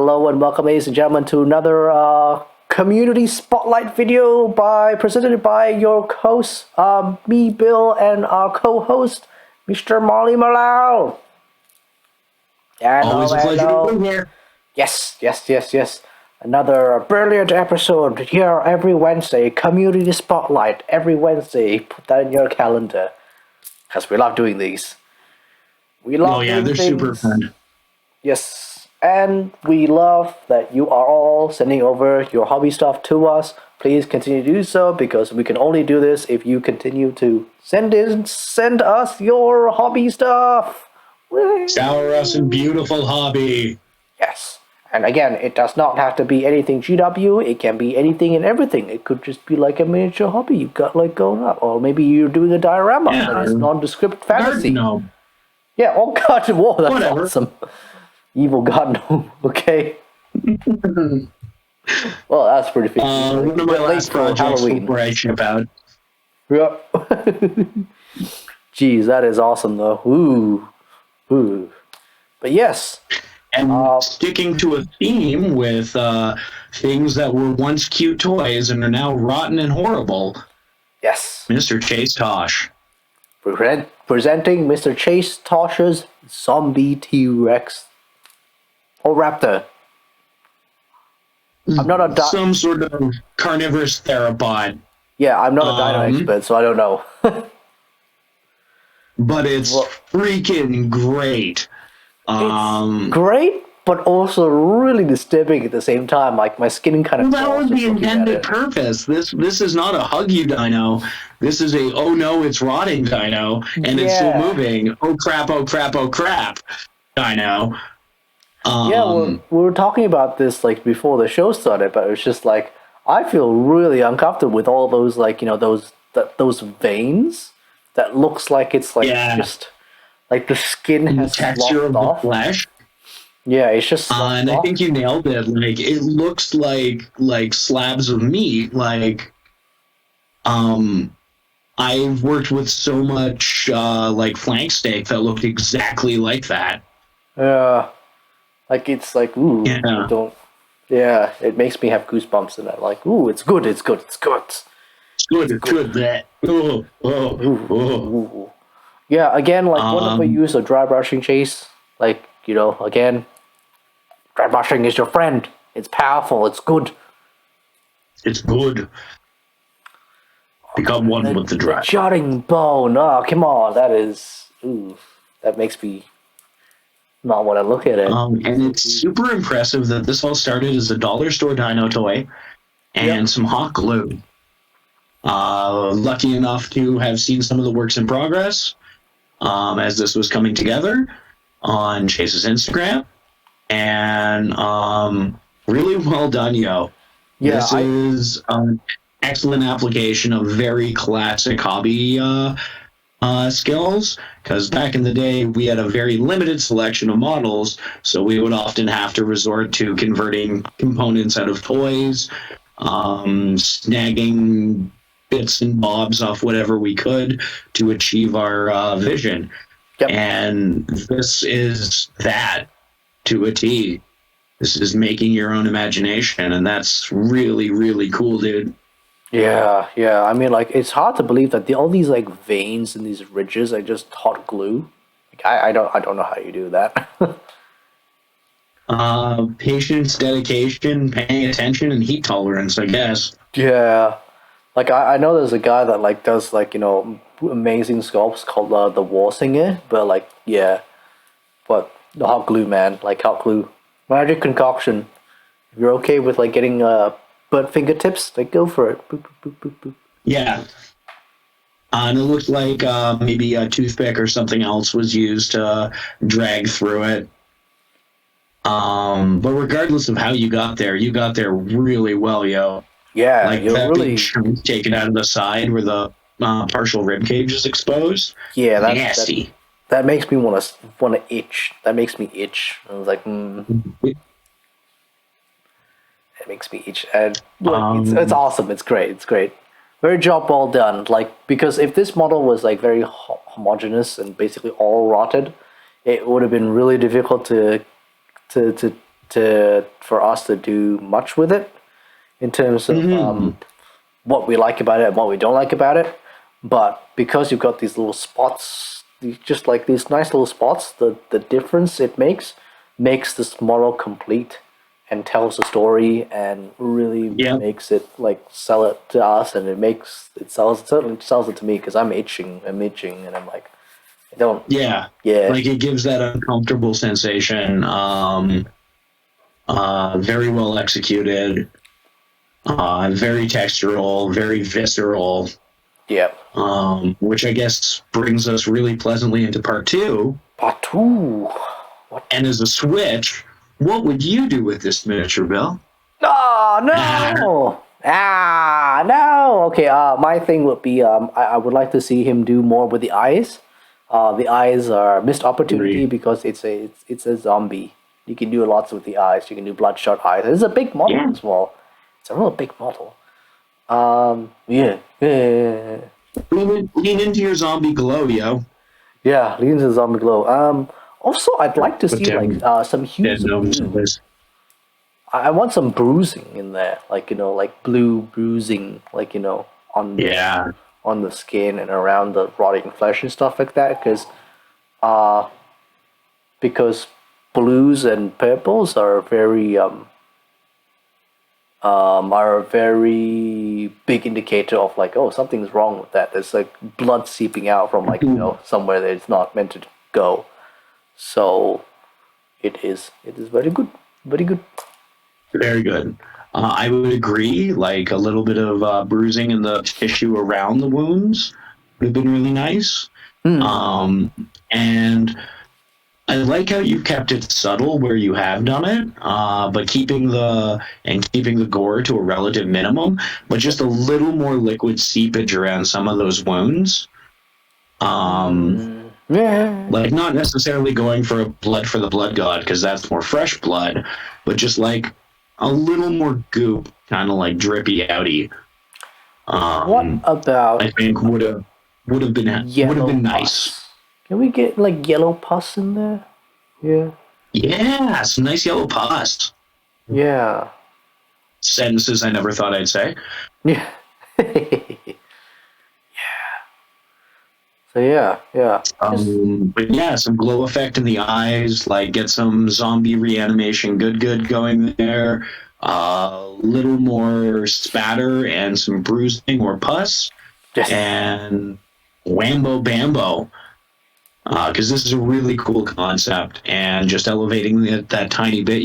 Hello and welcome, ladies and gentlemen, to another community spotlight video presented by your hosts, me, Bill, and our co-host, Mr. Molly Malal. Always a pleasure to be here. Yes. Another brilliant episode here every Wednesday. Community spotlight every Wednesday. Put that in your calendar, because we love doing these. We love doing they're things. super fun. Yes, and we love that you are all sending over your hobby stuff to us. Please continue to do so, because we can only do this if you continue to send us your hobby stuff. Shower us in beautiful hobby. Yes, and again, it does not have to be anything GW. It can be anything and everything. It could just be like a miniature hobby you've got like going up, or maybe you're doing a diorama that is nondescript fantasy. No. Yeah, oh God, whoa, that's Whatever. awesome. Evil God, no. Okay. Well, that's pretty fun. One of my last projects we're writing about. Yeah. Jeez, that is awesome, though. Ooh. But yes. And sticking to a theme with things that were once cute toys and are now rotten and horrible. Yes. Mr. Chase Tosh. Presenting Mr. Chase Tosh's Zombie T-Rex. Or Raptor. I'm not a some sort of carnivorous theropod. Yeah, I'm not a dino expert, so I don't know. But it's freaking great. It's great, but also really disturbing at the same time. Like, my skin kind of... That was the intended purpose. This is not a hug you dino. This is a, oh no, it's rotting dino, and it's still moving. Oh crap dino. We were talking about this like before the show started, but it was just like, I feel really uncomfortable with all those, like, you know, those veins that looks like it's like just like the skin has texture of the flesh. Yeah, it's just and I think you nailed it. Like, it looks like slabs of meat. Like, I've worked with so much like flank steak that looked exactly like that. Yeah. Like, it's like, ooh, it makes me have goosebumps, and I'm like, ooh, it's good. That. Ooh. Yeah, again, like, whenever you use a dry brushing, Chase, like, you know, again, dry brushing is your friend. It's powerful. It's good. Become one with the dry. Jutting bone. Oh, come on. That makes me not want to look at it. And it's super impressive that this all started as a dollar store dino toy and some hot glue. Lucky enough to have seen some of the works in progress as this was coming together on Chase's Instagram, and really well done, yo. Yeah, this is an excellent application of very classic hobby skills, because back in the day we had a very limited selection of models, so we would often have to resort to converting components out of toys, snagging bits and bobs off whatever we could to achieve our vision. And this is that to a T. This is making your own imagination, and that's really, really cool, dude. Yeah. I mean, like, it's hard to believe that all these like veins and these ridges are just hot glue. Like, I don't know how you do that. Patience, dedication, paying attention, and heat tolerance, I guess. Yeah. Like, I know there's a guy that like does, like, you know, amazing sculpts called the War Singer, but like, but the hot glue, man, like hot glue, magic concoction. If you're okay with like getting burnt fingertips, like, go for it. Boop, boop, boop, boop, boop. Yeah. And it looked like maybe a toothpick or something else was used to drag through it. But regardless of how you got there really well, yo. Yeah, like you're that really big chunk taken out of the side where the partial rib cage is exposed. Yeah, that's nasty. That makes me want to itch. That makes me itch. I was like, It makes me itch, and like, it's awesome. It's great. Very job well done. Like, because if this model was like very homogeneous and basically all rotted, it would have been really difficult to for us to do much with it in terms of what we like about it and what we don't like about it. But because you've got these little spots, just like these nice little spots, the difference it makes this model complete and tells the story and really makes it like sell it to us, and it certainly sells it to me because I'm itching, and I'm like, I don't. Yeah. Like it gives that uncomfortable sensation. Very well executed. Very textural, very visceral. Yeah. Which I guess brings us really pleasantly into part 2. Part 2. What? And as a switch, what would you do with this miniature, Bill? Oh, no! No! Okay, my thing would be, I would like to see him do more with the eyes. The eyes are a missed opportunity because it's a zombie. You can do lots with the eyes. You can do bloodshot eyes. It's a big model as well. It's a real big model. Yeah. Lean into your zombie glow, yo. Yeah, lean into the zombie glow. Also, I'd like to see some hues of blue. I want some bruising in there, like blue bruising, on the skin and around the rotting flesh and stuff like that, because blues and purples are a very big indicator of something's wrong with that. There's like blood seeping out from somewhere that it's not meant to go. So it is very good. Very good. Very good. I would agree. Like a little bit of bruising in the tissue around the wounds would have been really nice. And I like how you've kept it subtle where you have done it, but keeping the gore to a relative minimum, but just a little more liquid seepage around some of those wounds. Like not necessarily going for blood for the blood god, because that's more fresh blood, but just like a little more goop, kind of like drippy outy. What about? I think would have been nice. Can we get like yellow pus in there? Yeah. Yeah, some nice yellow pus. Yeah. Sentences I never thought I'd say. Yeah. So yeah. But yeah, some glow effect in the eyes, like get some zombie reanimation good going there. Little more spatter and some bruising or pus. Yes. And whambo bambo. Because this is a really cool concept, and just elevating that tiny bit,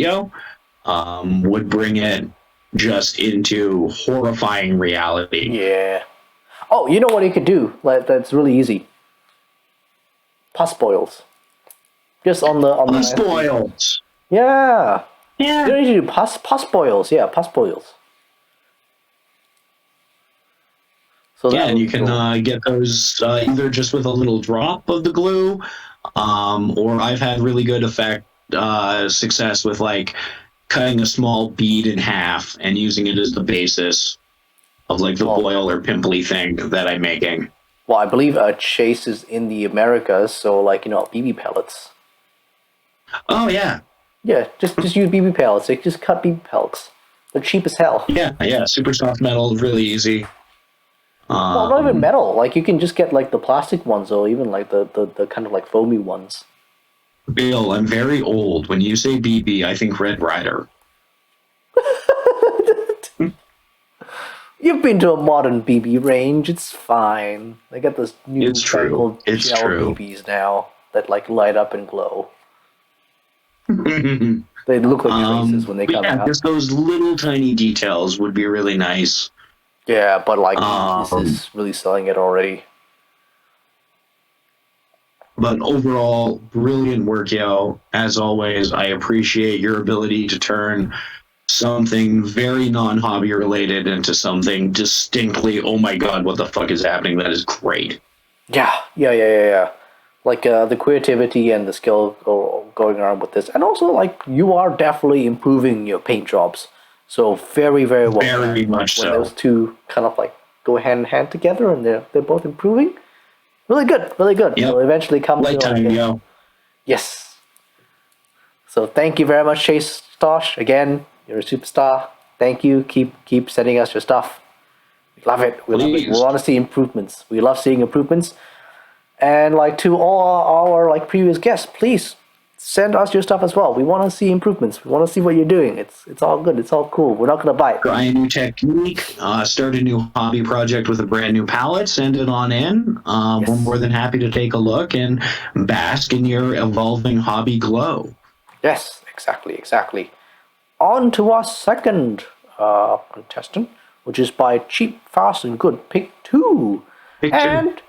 would bring it just into horrifying reality. Yeah. Oh, you know what you could do? That's really easy. Pus boils. Just on the pus boils. Yeah. Yeah. You don't need to do pus boils. Yeah, pus boils. So and you can get those either just with a little drop of the glue, or I've had really good success with like cutting a small bead in half and using it as the basis of like the boil or pimply thing that I'm making. Well, I believe Chase is in the Americas, so BB pellets. Oh yeah. Yeah, just use BB pellets. Like, just cut BB pellets. They're cheap as hell. Yeah. Super soft metal, really easy. Well, not even metal. Like you can just get like the plastic ones, or even like the kind of like foamy ones. Bill, I'm very old. When you say BB, I think Red Rider. You've been to a modern BB range. It's fine. They got those new gel BBs now that like light up and glow. They look like faces when they come out. Just those little tiny details would be really nice. Yeah, but like this is really selling it already. But overall, brilliant work, yo. As always, I appreciate your ability to turn something very non-hobby related into something distinctly, oh my god, what the fuck is happening? That is great. Yeah. Like the creativity and the skill going around with this. And also, like, you are definitely improving your paint jobs. So very, very well. Very much when so. Those two kind of like go hand in hand together and they're both improving. Really good. Yep. It'll eventually come Light time, yo. Yes. So thank you very much, Chase, Tosh, again, you're a superstar. Thank you. Keep sending us your stuff. We love it. We love it. We Please. want to see improvements. We love seeing improvements. And like to all our like previous guests, please send us your stuff as well. We want to see improvements. We want to see what you're doing. It's all good. It's all cool. We're not gonna bite. Try a new technique, start a new hobby project with a brand new palette, send it on in. Yes. We're more than happy to take a look and bask in your evolving hobby glow. Yes, exactly. On to our second contestant, which is by Cheap, Fast, and Good. Pick two. Pick two. And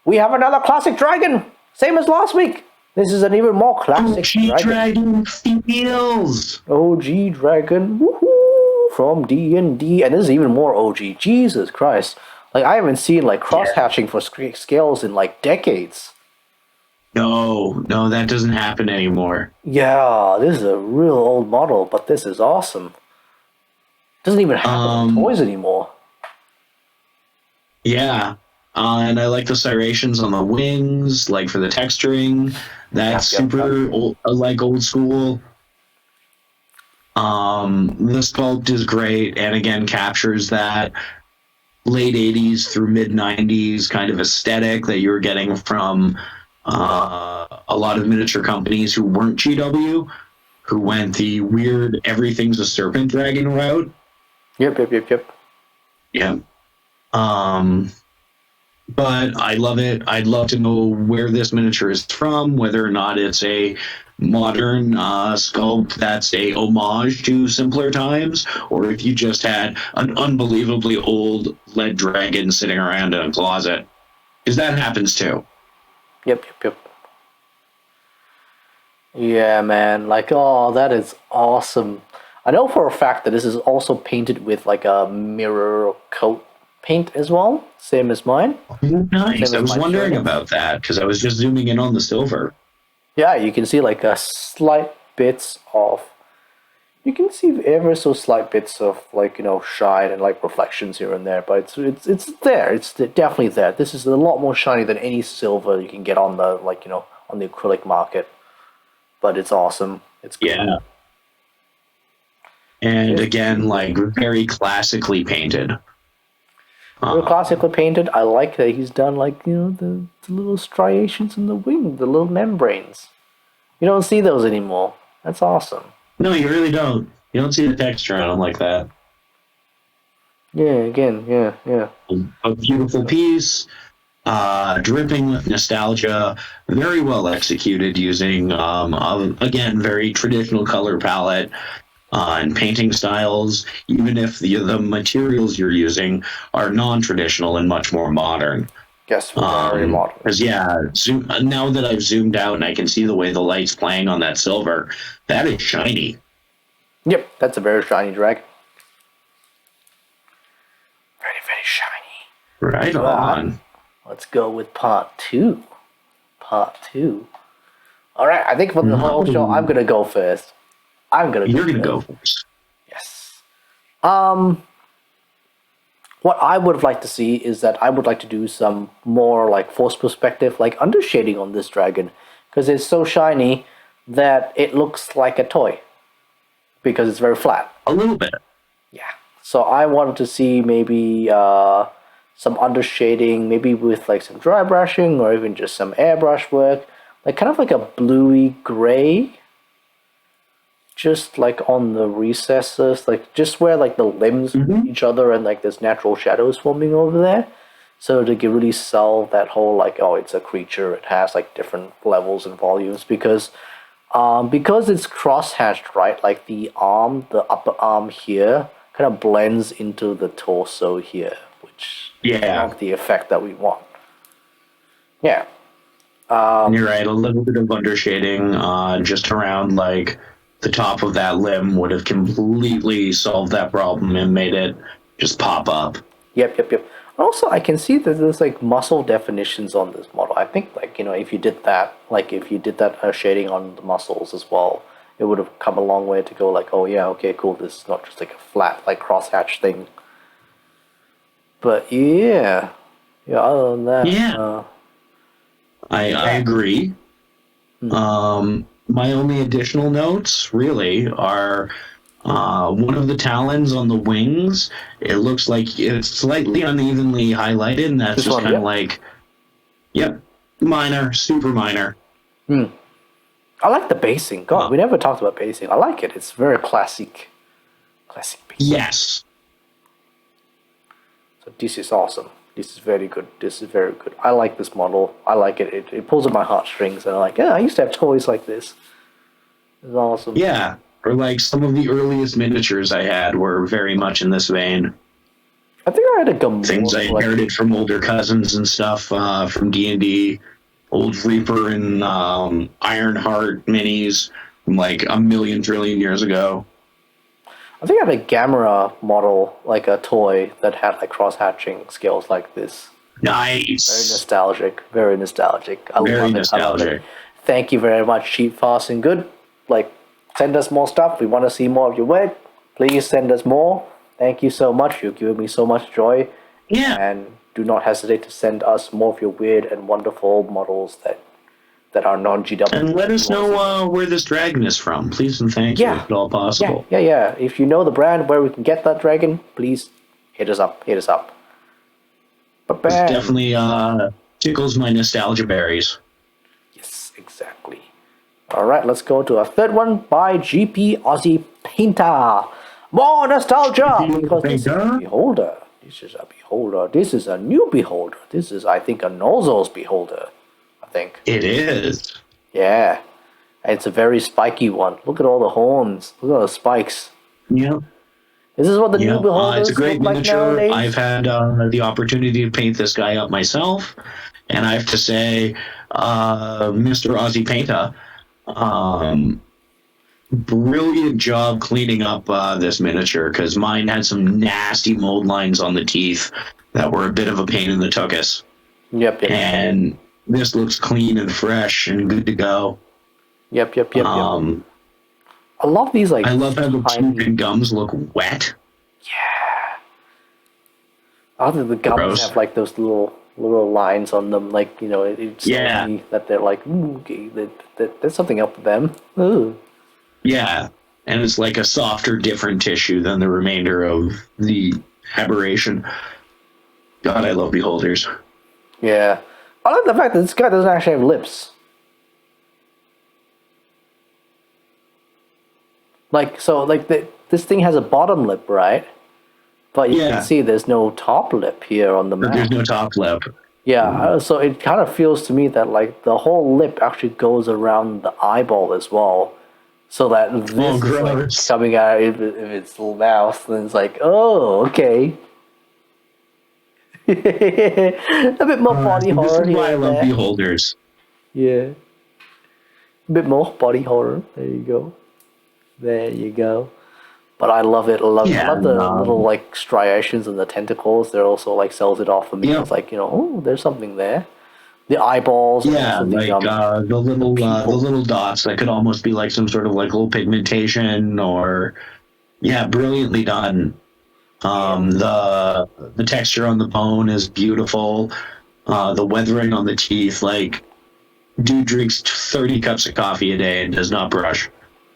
we have another classic dragon, same as last week. This is an even more classic Dragon feels. OG dragon, woohoo, from D&D, and this is even more OG. Jesus Christ! Like I haven't seen like cross hatching for scales in like decades. No, that doesn't happen anymore. Yeah, this is a real old model, but this is awesome. Doesn't even happen in toys anymore. Yeah. And I like the serrations on the wings, like for the texturing. That's super old, like old school. The sculpt is great, and again captures that late '80s through mid '90s kind of aesthetic that you were getting from a lot of miniature companies who weren't GW, who went the weird everything's a serpent dragon route. Yep. Yeah. But I love it. I'd love to know where this miniature is from, whether or not it's a modern sculpt that's a homage to simpler times, or if you just had an unbelievably old lead dragon sitting around in a closet. Because that happens too. Yep. Yeah, man. Like, oh, that is awesome. I know for a fact that this is also painted with like a mirror coat paint as well, same as mine. Nice. I was wondering about that because I was just zooming in on the silver. Yeah, you can see like a slight bits of. You can see ever so slight bits of like shine and like reflections here and there, but it's there. It's definitely there. This is a lot more shiny than any silver you can get on the on the acrylic market. But it's awesome. It's cool. Yeah. And again, like very classically painted. Very classically painted. I like that he's done like the little striations in the wing, the little membranes. You don't see those anymore. That's awesome. No, you really don't. You don't see the texture on them like that. Yeah, yeah. A beautiful piece, dripping with nostalgia, very well executed using, again, very traditional color palette and painting styles, even if the materials you're using are non-traditional and much more modern. Yes, very modern. Because now that I've zoomed out and I can see the way the light's playing on that silver, that is shiny. Yep, that's a very shiny dragon. Very shiny. Right on. Let's go with part two. All right, I think for the whole show, I'm gonna go first. You're gonna go first. Yes. What I would like to see is that I would like to do some more like force perspective, like undershading on this dragon, because it's so shiny that it looks like a toy because it's very flat. A little bit. Yeah. So I wanted to see maybe some undershading, maybe with like some dry brushing or even just some airbrush work, like kind of like a bluey gray. Just like on the recesses, like just where like the limbs meet each other and like there's natural shadows forming over there. So to really sell that whole like, oh, it's a creature, it has like different levels and volumes because it's cross-hatched, right? Like the upper arm here kind of blends into the torso here, which is not the effect that we want. Yeah. You're right, a little bit of undershading just around like the top of that limb would have completely solved that problem and made it just pop up. Yep. Also, I can see that there's like muscle definitions on this model. I think like, if you did that shading on the muscles as well, it would have come a long way to go like, oh yeah, okay, cool. This is not just like a flat, like crosshatch thing. But yeah, other than that. I agree. My only additional notes really are one of the talons on the wings. It looks like it's slightly unevenly highlighted, and that's This just one, kind of yeah. like, yep, minor, super minor. Hmm. I like the basing. God, we never talked about basing. I like it. It's very classic. Classic basing. Yes. So this is awesome. This is very good. This is very good. I like this model. I like it. It pulls at my heartstrings, and I'm like, yeah, I used to have toys like this. It's awesome. Yeah. Or like some of the earliest miniatures I had were very much in this vein. I think I had a Gamora Things I inherited from older cousins and stuff from D&D, old Reaper and Ironheart minis from like a million trillion years ago. I think I had a Gamera model, like a toy that had like cross-hatching skills like this. Very Nice. nostalgic. Very nostalgic. I Very love it. I love nostalgic. it. Thank you very much, Cheap, Fast, and Good. Like, send us more stuff. We want to see more of your work. Please send us more. Thank you so much. You've given me so much joy. Yeah. And do not hesitate to send us more of your weird and wonderful models that are non-GW. And let us know where this dragon is from, please and thank you, if at all possible. Yeah. If you know the brand where we can get that dragon, please hit us up. Hit us up. But It definitely tickles my nostalgia berries. Yes, exactly. All right, let's go to a third one by GP Aussie Painter. More nostalgia because this is a beholder. This is a beholder. This is a new beholder. This is, I think, a Nozo's beholder. I think. It is. Yeah. It's a very spiky one. Look at all the horns. Look at all the spikes. Yep. Is this what the new beholders It's a great look miniature. like nowadays? I've had the opportunity to paint this guy up myself, and I have to say, Mr. Aussie Painter, brilliant job cleaning up this miniature, because mine had some nasty mold lines on the teeth that were a bit of a pain in the tuchus. Yep. And this looks clean and fresh and good to go. Yep. I love these like. I love how the tiny... teeth and gums look wet. Yeah. I think the gums Gross. have like those little lines on them, like it's that they're like, ooh, okay, there's something up with them. Ooh. Yeah, and it's like a softer, different tissue than the remainder of the aberration. God, I love beholders. Yeah, I like the fact that this guy doesn't actually have lips. This thing has a bottom lip, right? But you can see there's no top lip here on the map. There's no top lip. Yeah, so it kind of feels to me that like the whole lip actually goes around the eyeball as well. So that this is like coming out if its little mouth, then it's like, oh, okay. A bit more body horror. This is why I love beholders. Yeah. A bit more body horror. There you go. There you go. But I love it. I love the little like striations and the tentacles. They're also like sells it off for me. It's like, oh, there's something there. The eyeballs. Yeah, like the little dots that could almost be like some sort of like little pigmentation or brilliantly done. The texture on the bone is beautiful. The weathering on the teeth, like dude drinks 30 cups of coffee a day and does not brush.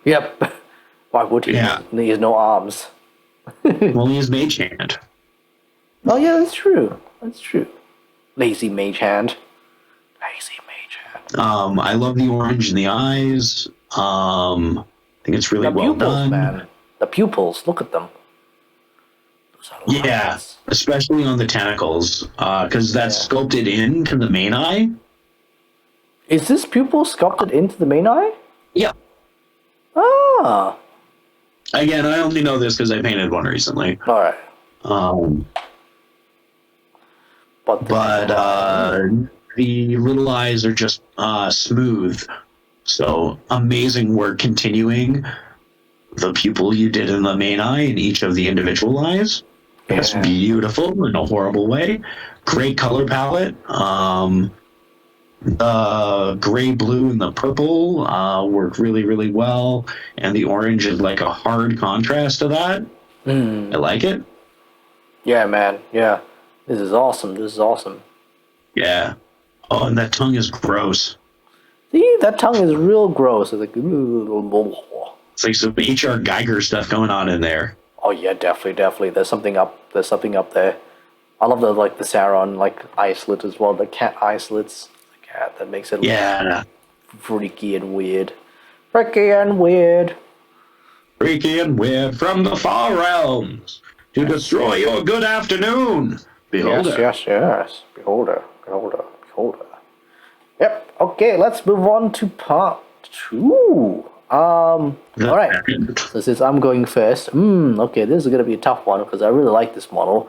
Yep. Why would he? Yeah. He has no arms. Well, he has mage hand. Oh yeah, that's true. Lazy mage hand. I love the orange in the eyes. I think it's really well done. Man. The pupils, look at them. Yeah, especially on the tentacles, because that's sculpted into the main eye. Is this pupil sculpted into the main eye? Yeah. Ah. Again, I only know this because I painted one recently. All right. But the little eyes are just smooth. So amazing work continuing the pupil you did in the main eye in each of the individual eyes. It's beautiful in a horrible way. Great color palette. The gray, blue, and the purple work really, really well. And the orange is like a hard contrast to that. I like it. Yeah, man. Yeah. This is awesome. Yeah. Oh, and that tongue is gross. See, that tongue is real gross. It's like, ooh. It's like some H.R. Geiger stuff going on in there. Oh yeah, definitely. There's something up. There's something up there. I love the Sauron eye slit as well. The cat eye slits. The cat that makes it Yeah. freaky and weird. Freaky and weird. Freaky and weird from the far realms to destroy your good afternoon. Beholder. Yes. Beholder. Yep. Okay, let's move on to part 2. All right. So since I'm going first, okay, this is gonna be a tough one because I really like this model,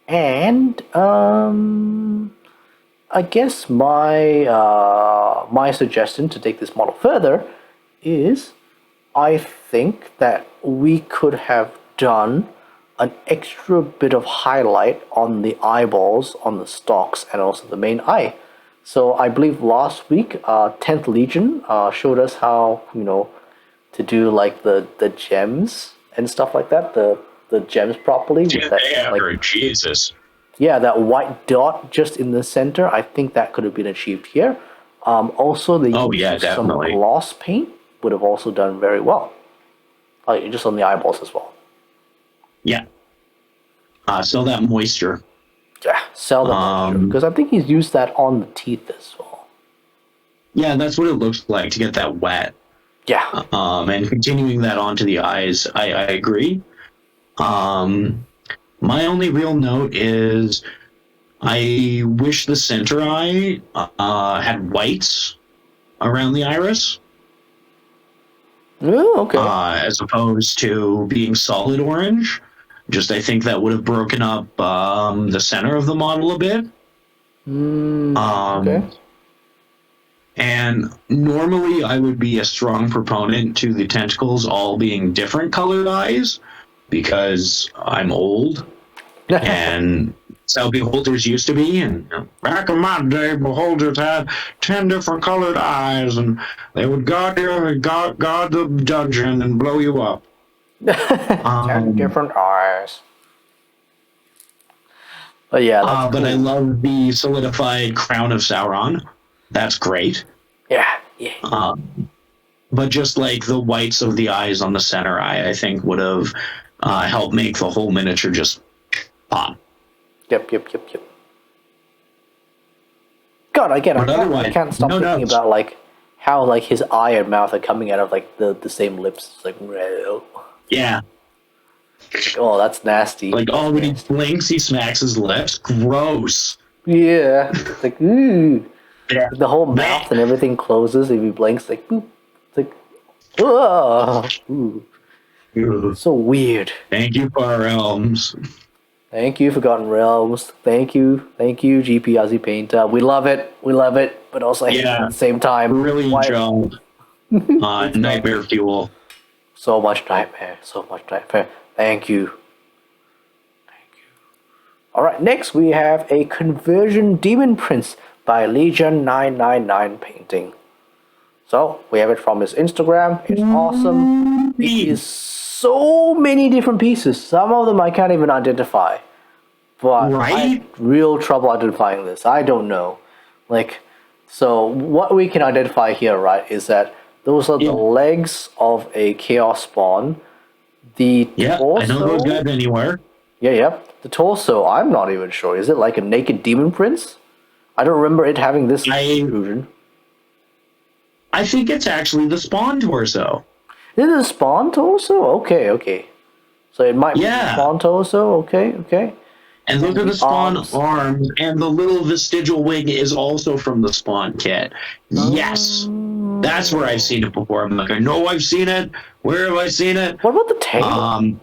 and I guess my suggestion to take this model further is, I think that we could have done an extra bit of highlight on the eyeballs, on the stalks, and also the main eye. So I believe last week, 10th Legion showed us how, to do the gems and stuff like that, the gems properly. With that, Jesus. Yeah, that white dot just in the center, I think that could have been achieved here. Also, the use of some gloss paint would have also done very well. Just on the eyeballs as well. Yeah. Sell that moisture. Yeah, sell the moisture. Because I think he's used that on the teeth as well. Yeah, that's what it looks like to get that wet. Yeah. And continuing that onto the eyes, I agree. My only real note is I wish the center eye had whites around the iris. Oh, okay. As opposed to being solid orange. I think that would have broken up the center of the model a bit. Okay. And normally I would be a strong proponent to the tentacles all being different colored eyes because I'm old and that's how beholders used to be. And back in my day, beholders had 10 different colored eyes and they would guard the dungeon and blow you up. 10 different eyes. But yeah, that's but cool. I love the solidified crown of Sauron. That's great. Yeah. But just like the whites of the eyes on the center eye, I think would have helped make the whole miniature just pop. Yep. God, again, I can't stop thinking about how his eye and mouth are coming out of the same lips. It's like, yeah. Oh, that's nasty. When he blinks, he smacks his lips. Gross. Yeah. It's like, ooh. Yeah. The whole mouth and everything closes if he blinks. Like, boop. It's like, ooh. So weird. Thank you, Far Realms. Thank you, Forgotten Realms. Thank you, GP Aussie Painter. We love it, but also hate it at the same time. Brilliant job. Nightmare fuel. So much nightmare. Thank you. Alright, next we have a Conversion Demon Prince by Legion 999 Painting. So, we have it from his Instagram. It's awesome. It is so many different pieces. Some of them I can't even identify. But I had real trouble identifying this. I don't know. So what we can identify here, right, is that those are the legs of a Chaos Spawn. The torso, I know those guys anywhere. Yeah. The torso, I'm not even sure. Is it like a naked demon prince? I don't remember it having this intrusion. I think it's actually the Spawn torso. Is it a Spawn torso? Okay. So it might be the Spawn torso. Okay. And look at the Spawn arms, and the little vestigial wing is also from the Spawn kit. Yes. That's where I've seen it before. I'm like, I know I've seen it. Where have I seen it? What about the tail?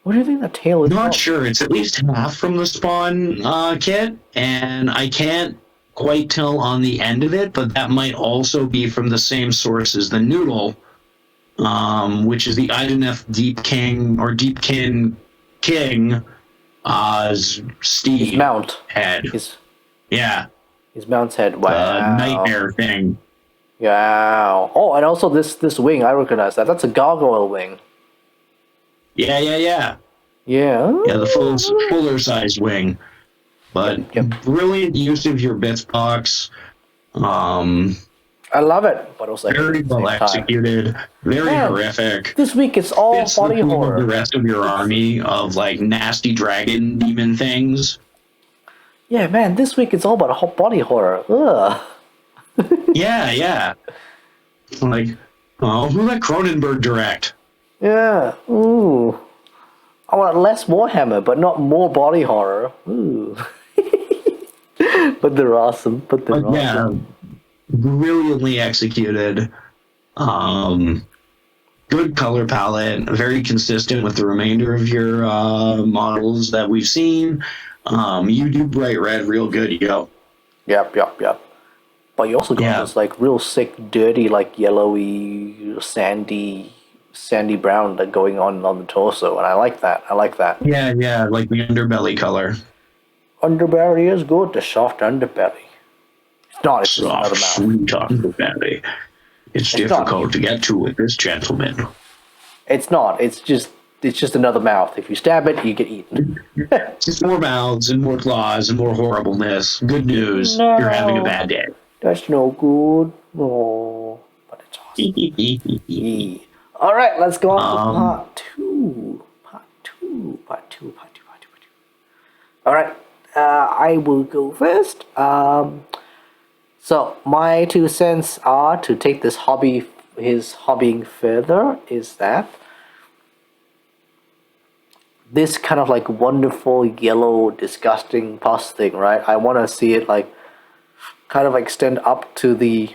What do you think the tail is? Not sure. It's at least half from the Spawn kit, and I can't quite tell on the end of it, but that might also be from the same source as the noodle, which is the Ideneth Deepkin King steed. His mount head. His mount's head. Wow. Nightmare thing. Wow. Oh, and also this wing, I recognize that. That's a gargoyle wing. Yeah. Yeah. Yeah, the fuller size wing. But brilliant use of your bits box. I love it, but also hate it Very at the well same time. executed, very Man, horrific. this week it's all Fits the body theme of the horror. rest of your army of like nasty dragon demon things. Yeah, man, this week it's all about body horror. Ugh. Yeah, yeah. Like, oh, who let Cronenberg direct? Yeah. Ooh. I want less Warhammer, but not more body horror. Ooh. But they're awesome. But they're But yeah, awesome. brilliantly executed. Um, Good color palette, very consistent with the remainder of your models that we've seen. You do bright red real good, yo. Yep. But you also got Yeah, this like real sick, dirty, like yellowy, sandy brown that going on the torso, and I like that. I like that. yeah, like the underbelly color. Underbelly is good. The soft underbelly. It's not. It's just Soft, another mouth. sweet underbelly. It's It's not. difficult to get to with this gentleman. It's not. It's just another mouth. If you stab it, you get eaten. Just more mouths and more claws and more horribleness. Good news. You're having a No, bad day. that's no good. Oh, but it's awesome. Yeah. All right, let's go on to um, part two. All right, I will go first. So my 2 cents are to take his hobbying further. Is that this kind of like wonderful yellow, disgusting pus thing, right? I want to see it like kind of extend up to the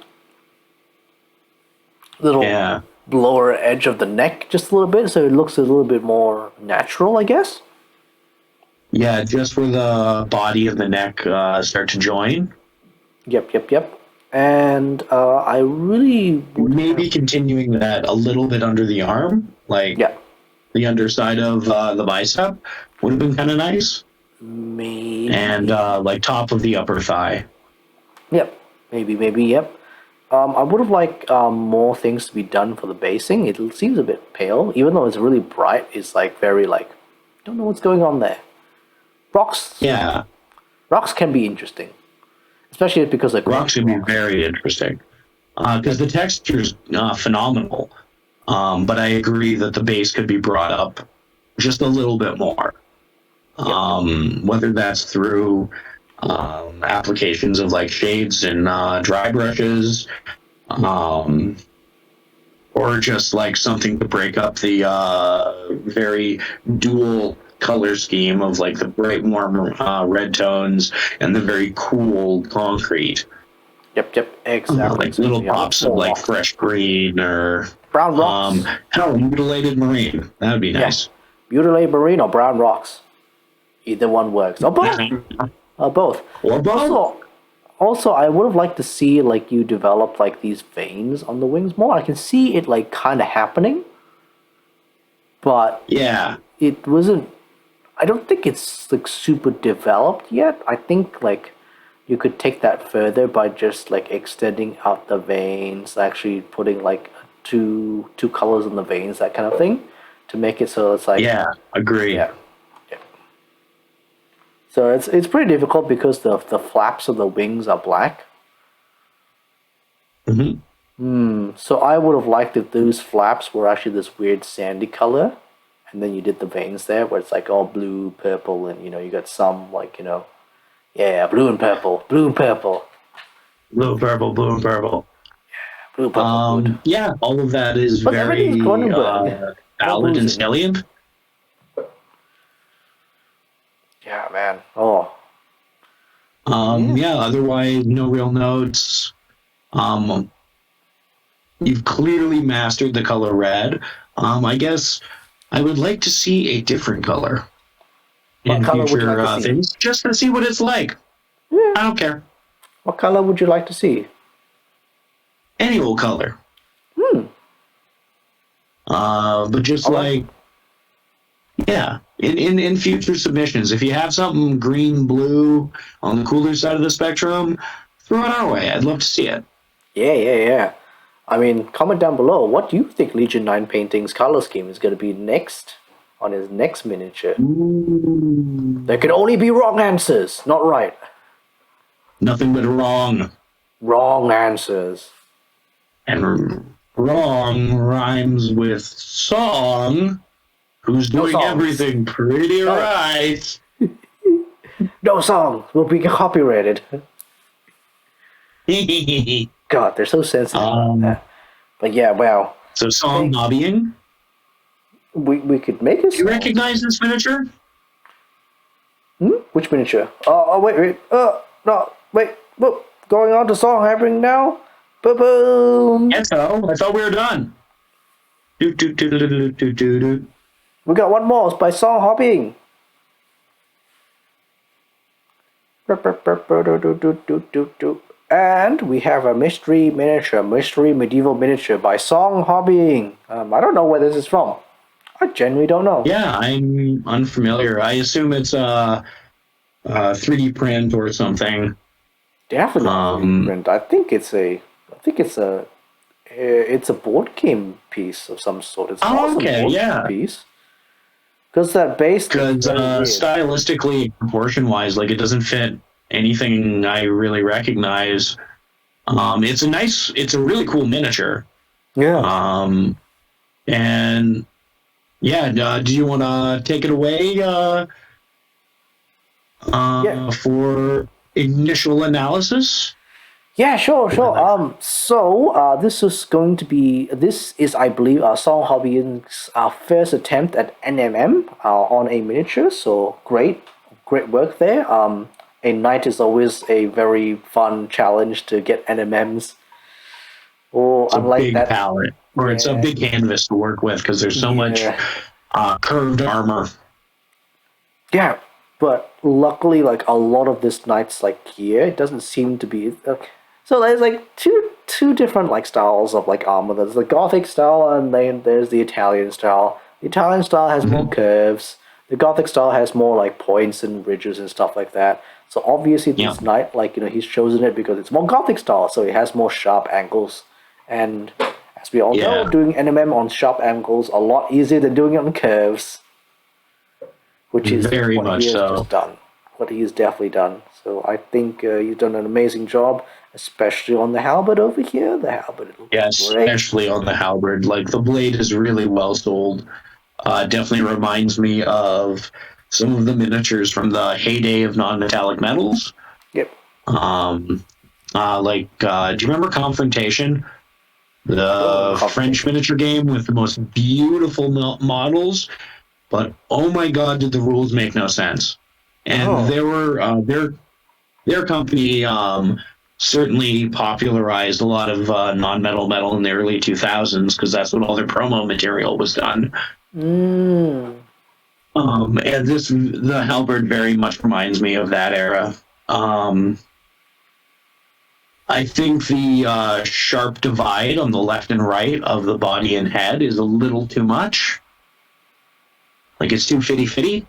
little yeah. lower edge of the neck just a little bit, so it looks a little bit more natural, I guess. Yeah, just where the body and the neck start to join. Yep. And I really would Maybe have, continuing that a little bit under the arm, like yeah, the underside of the bicep, would have been kind of nice. And maybe, like top of the upper thigh. yep, maybe, yep. I would have liked more things to be done for the basing. It seems a bit pale, even though it's really bright. It's like very like, don't know what's going on there. Rocks, Yeah, rocks can be interesting, especially because of rocks granite would be rocks. very interesting because the texture's phenomenal. But I agree that the base could be brought up just a little bit more. Yep. Whether that's through applications of like shades and dry brushes, um, or just like something to break up the very dual color scheme of like the bright warm red tones and the very cool concrete. Yep, exactly. Like little Especially on the pops of like floor. fresh green or Brown rocks. hell, mutilated marine. That would be Yeah. nice. Mutilated marine or brown rocks. Either one works. Or both. Or both. Or both. Also, I would have liked to see like you develop like these veins on the wings more. I can see it like kind of happening, but Yeah. it wasn't. I don't think it's like super developed yet. I think like you could take that further by just like extending out the veins, actually putting like two colors on the veins, that kind of thing, to make it so it's like Yeah. Agree. yeah. So it's pretty difficult because the flaps of the wings are black. So I would have liked if those flaps were actually this weird sandy color, and then you did the veins there where it's like all blue, purple, and you got some like yeah, blue and purple, Blue and purple. blue purple good. Yeah, all of that is But everything's very Cronenberg. No valid and boozing. salient. Yeah, man. Oh, Yeah, otherwise, no real notes. Um, you've clearly mastered the color red. I guess I would like to see a different color what in color would you future like to see? things, just to see what it's like. Yeah. I don't care. What color would you like to see? Any old color. But just All right. like, yeah, in future submissions, if you have something green, blue on the cooler side of the spectrum, throw it our way. I'd love to see it. Yeah. I mean, comment down below. What do you think Legion 9 Painting's color scheme is going to be next on his next miniature? There can only be wrong answers, not right. Nothing but wrong. Wrong answers. And wrong rhymes with song. Who's No doing songs. everything pretty No. right? No songs will be copyrighted. God, they're so sensitive about that. But yeah, well, So song hobbying. we could make a Do you song. recognize this miniature? Which miniature? Oh, wait. No, wait. What's going on to song happening now? Boom. Yes, so I thought we were done. Do, do, do, do, do, do, do, do. We got one more. It's by song hopping. And we have a mystery medieval miniature by Song Hobbying. I don't know where this is from. I genuinely don't know. Yeah, I'm unfamiliar. I assume it's a 3D print or something. Definitely not 3D print. I think it's a board game piece of some sort. It's an awesome okay, board yeah. game piece. Because that base Because stylistically, proportion-wise, like it doesn't fit anything I really recognize. It's a really cool miniature. Yeah. And yeah, do you want to take it away for initial analysis? Yeah, sure. This is, I believe, Song Hobbying's first attempt at NMM on a miniature. So great work there. A knight is always a very fun challenge to get NMMs. Or It's a unlike big that, palette, or it's a big canvas to work with because there's so much curved armor. Yeah, but luckily, like a lot of this knights, like here, it doesn't seem to be. So there's like two different like styles of like armor. There's the Gothic style, and then there's the Italian style. The Italian style has more curves. The Gothic style has more like points and ridges and stuff like that. So obviously, this knight, like he's chosen it because it's more Gothic style, so it has more sharp angles. And as we all know, doing NMM on sharp angles a lot easier than doing it on curves. Which is very what much he has so. just done. What he has definitely done. So I think you've done an amazing job, especially on the halberd over here. The halberd looks great. Especially on the halberd. Like the blade is really well sold. Definitely reminds me of some of the miniatures from the heyday of non-metallic metals. Yep. Do you remember Confrontation? The French miniature game with the most beautiful models, but oh my god, did the rules make no sense? And they were their company certainly popularized a lot of non-metal metal in the early 2000s because that's what all their promo material was done. And the halberd very much reminds me of that era. I think the sharp divide on the left and right of the body and head is a little too much. Like it's too fitty-fitty.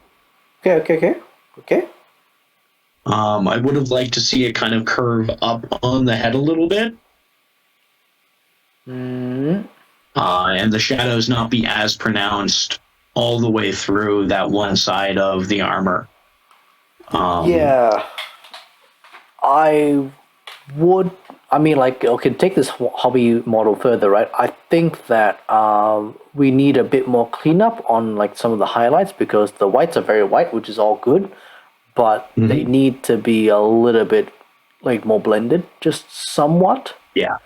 Okay. I would have liked to see it kind of curve up on the head a little bit. And the shadows not be as pronounced all the way through that one side of the armor. Take this hobby model further, right? I think that we need a bit more cleanup on like some of the highlights because the whites are very white, which is all good, but they need to be a little bit like more blended, just somewhat. Yeah.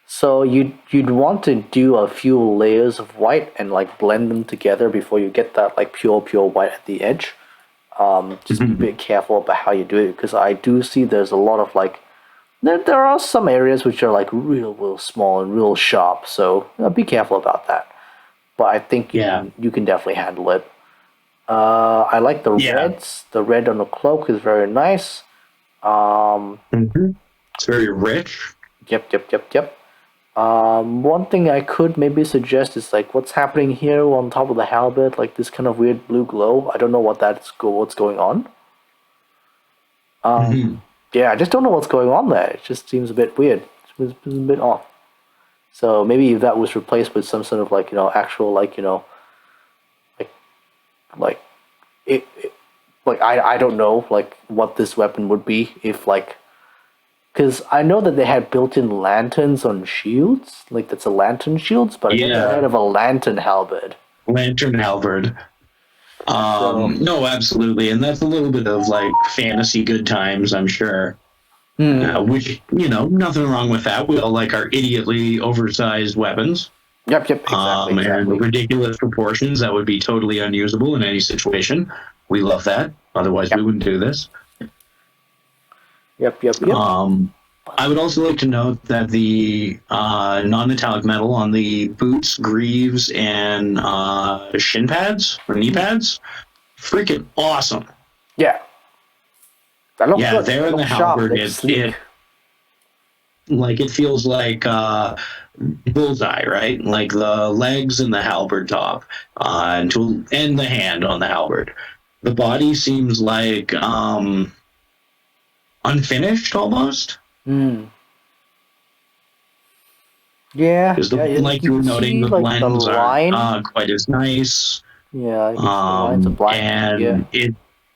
So you'd want to do a few layers of white and like blend them together before you get that like pure white at the edge. Just be a bit careful about how you do it because I do see there's a lot of like there are some areas which are like real small and real sharp, so be careful about that. But I think you can definitely handle it. I like the reds. The red on the cloak is very nice. It's very rich. Yep. One thing I could maybe suggest is like what's happening here on top of the halberd, like this kind of weird blue glow. I don't know what's going on. Yeah, I just don't know what's going on there. It just seems a bit weird. It's a bit off. So maybe if that was replaced with some sort of like actual like I don't know like what this weapon would be if like Because I know that they had built-in lanterns on shields, like that's a lantern shields, but I never heard of a lantern halberd. Lantern halberd. So, No, absolutely, and that's a little bit of like fantasy good times, I'm sure. Which nothing wrong with that. We all like our idiotly oversized weapons, yep, exactly. and ridiculous proportions that would be totally unusable in any situation. We love that. Otherwise, we wouldn't do this. Yep. I would also like to note that the non-metallic metal on the boots, greaves, and shin pads or knee pads, freaking awesome. Yeah. That looks good. There in the halberd, it feels like bullseye, right? Like the legs and the halberd top, and the hand on the halberd. The body seems like unfinished almost. Yeah. Because like you were noting, the blends aren't quite as nice. Yeah, the lines are black. And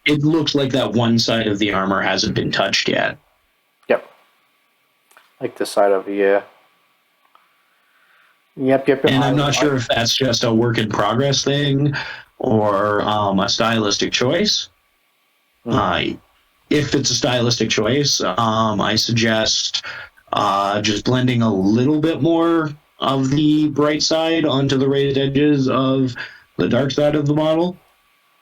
it looks like that one side of the armor hasn't been touched yet. Yep. Like the side of Yep. And I'm not sure if that's just a work in progress thing or a stylistic choice. If it's a stylistic choice, I suggest just blending a little bit more of the bright side onto the raised edges of the dark side of the model.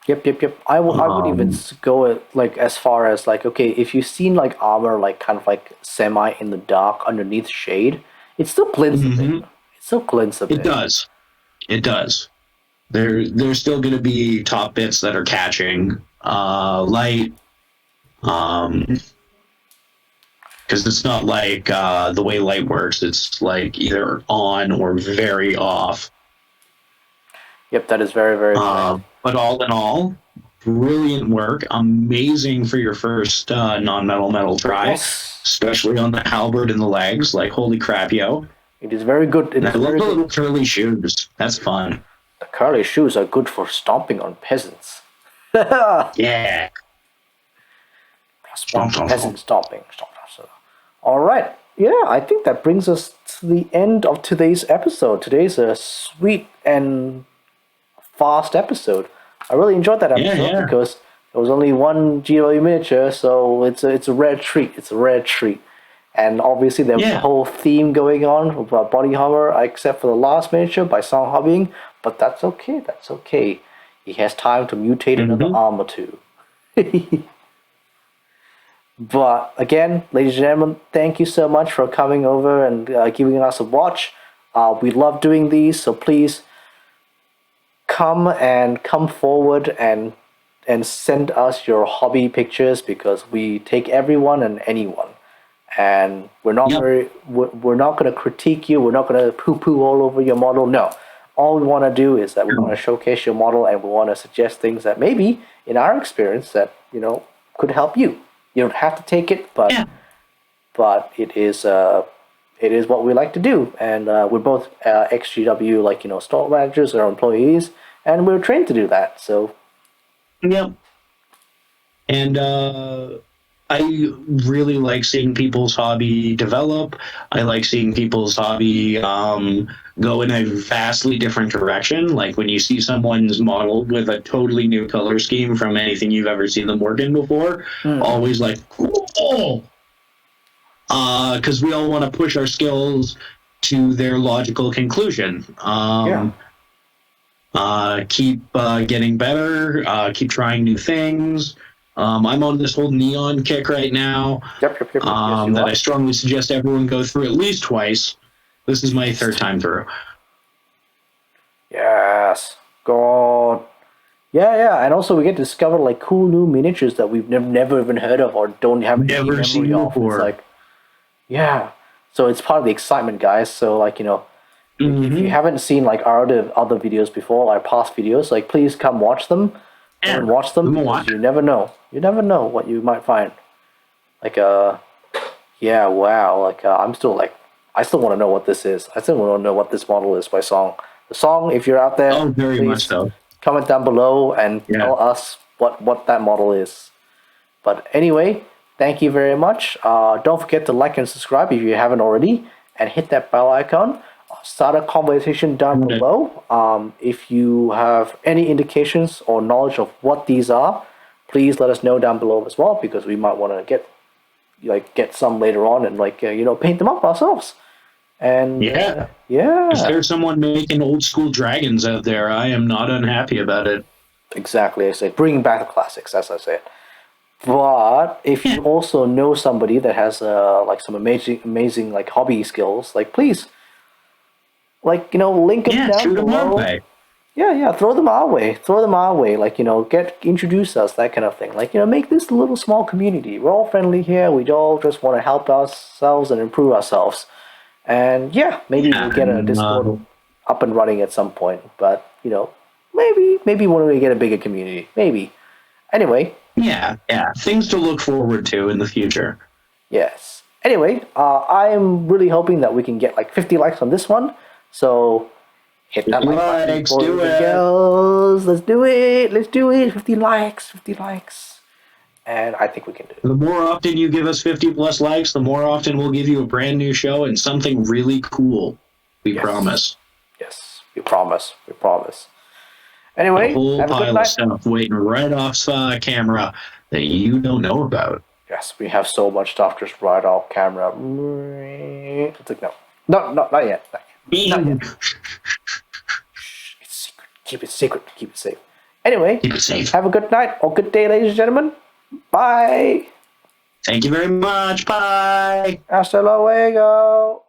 Yep. I would even go like as far as like, okay, if you've seen like armor like kind of like semi in the dark underneath shade, it still blends a bit. It still glints a bit. It does. There's still going to be top bits that are catching light. Because it's not like the way light works. It's like either on or very off. Yep, that is very, very true. But all in all, brilliant work. Amazing for your first non-metal metal try, especially on the halberd and the legs. Like, holy crap, yo. It is very good. I love the little curly shoes. That's fun. The curly shoes are good for stomping on peasants. Yeah. Peasant stomping. All right. Yeah, I think that brings us to the end of today's episode. Today's a sweet and fast episode. I really enjoyed that episode because there was only one GW miniature, so it's a rare treat. It's a rare treat. And obviously there was a whole theme going on about body armor, except for the last miniature by Song Hobbying, but that's okay. That's okay. He has time to mutate another armor too. But again, ladies and gentlemen, thank you so much for coming over and giving us a watch. We love doing these, so please come forward and send us your hobby pictures, because we take everyone and anyone, and we're not we're not going to critique you. We're not going to poo-poo all over your model. No, all we want to do is that we want to showcase your model, and we want to suggest things that maybe, in our experience, that could help you. You don't have to take it, but it is what we like to do, and we're both ex-GW store managers or employees, and we're trained to do that. So, and I really like seeing people's hobby develop. I like seeing people's hobby go in a vastly different direction. Like when you see someone's model with a totally new color scheme from anything you've ever seen them work in before, always like, cool! Because we all want to push our skills to their logical conclusion. Keep getting better, keep trying new things. I'm on this whole neon kick right now. Yep. Yes, that I strongly suggest everyone go through at least twice. This is my third time through. Yes. God. Yeah. And also we get to discover like cool new miniatures that we've never even heard of or don't have any memory seen of. before. It's like, so it's part of the excitement, guys. So like, if you haven't seen like our other videos before, our past videos, like please come watch them. And watch them, because you never know. You never know what you might find. Like, wow. Like, I still want to know what this is. I still want to know what this model is by Song. The Song, if you're out there, very much so. Comment down below and tell us what that model is. But anyway, thank you very much. Don't forget to like and subscribe if you haven't already, and hit that bell icon. Start a conversation down below. If you have any indications or knowledge of what these are, please let us know down below as well, because we might want to get some later on and paint them up ourselves. And yeah, If there's someone making old school dragons out there, I am not unhappy about it. exactly. I say bringing back the classics, as I said. But if you also know somebody that has some amazing like hobby skills, like please, link them down shoot them our below. way. Yeah, throw them our way. Throw them our way. Introduce us, that kind of thing. Make this a little small community. We're all friendly here. We all just want to help ourselves and improve ourselves. And maybe we'll get a Discord up and running at some point. But maybe when we get a bigger community, maybe. Anyway. Yeah. Things to look forward to in the future. Yes. Anyway, I'm really hoping that we can get 50 likes on this one. So hit that like button for the girls. Let's do it. 50 likes. And I think we can do it. The more often you give us 50 plus likes, the more often we'll give you a brand new show and something really cool. We promise. Yes, we promise. Anyway, a whole have a good pile night. Of stuff waiting right off camera that you don't know about. Yes, we have so much stuff just right off camera. It's like, no, not yet. Not yet. It's secret. Keep it secret. Keep it safe. Anyway, keep it safe. Have a good night or good day, ladies and gentlemen. Bye. Thank you very much. Bye. Hasta luego.